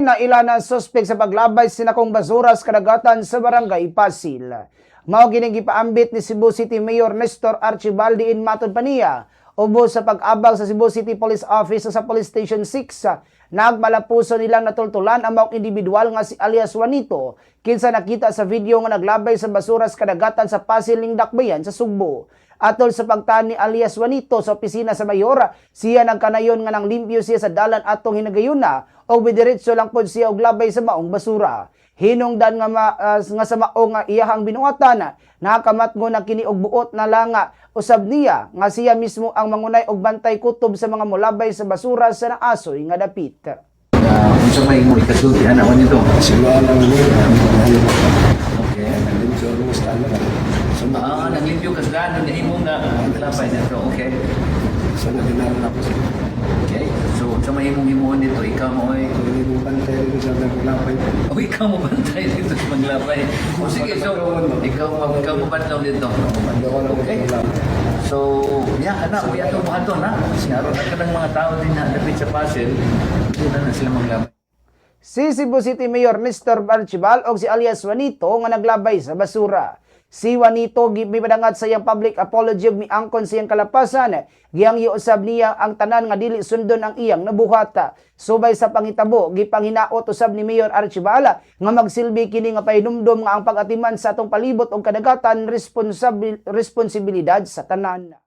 Na ilan ang suspek sa paglabay sinakong basura sa kadagatan sa barangay Pasil. Mao gining gipaambit ni Cebu City Mayor Nestor Archibaldi in matod pa niya ubos sa pag-abang sa Cebu City Police Office sa Police Station 6. Nagmalapuso nilang natultulan ang maong individual nga si alias Juanito kinsa nakita sa video nga naglabay sa basura sa kadagatan sa Pasil ning Dakbayan sa Sugbo. Atol sa pagtani alias Juanito sa opisina sa mayor, siya nagkanayon nga nang limpyo siya sa dalan atong hinagayuna o bidiretso lang pod siya og labay sa maong basura. Hinungdan nga sa maong nga iyahang binuatan, nakamatngo na kini og buot na langa usab niya nga siya mismo ang mangunay og bantay kutob sa mga molabay sa basura sa naasoy nga dapit. Unsa may mo ikasulti ana nito? Sila lang ni Okay. Naglimpyo ka sa ano na imo nga labay nito. Okay. sa naginalan ako sa Okay. So unsa may imong himuon dito? Ikaw mo ay yung bantay rin sa naglapay. o ikaw mo bantay dito sa maglabay. O sige, so ikaw mo bantay dito. Okay. So, anak, uya to mo ato na. Naroon na ka ng mga tao din na dapit sa Pasil. Doon na sila maglabay. Si Cebu City Mayor Nestor Archibal o si alias Juanito nga naglabay sa basura. Si Juanito gipadangat sa iyang public apology ug miangkon sa iyang kalapasan. Giyang iusab niya ang tanan nga dili sundon ang iyang nabuhata. Subay sa pangitabo, gipanghinaot usab ni Mayor Archibal nga magsilbi kini nga pahinumdom nga ang pag-atiman sa atong palibot og kadagatan responsibilidad sa tanan.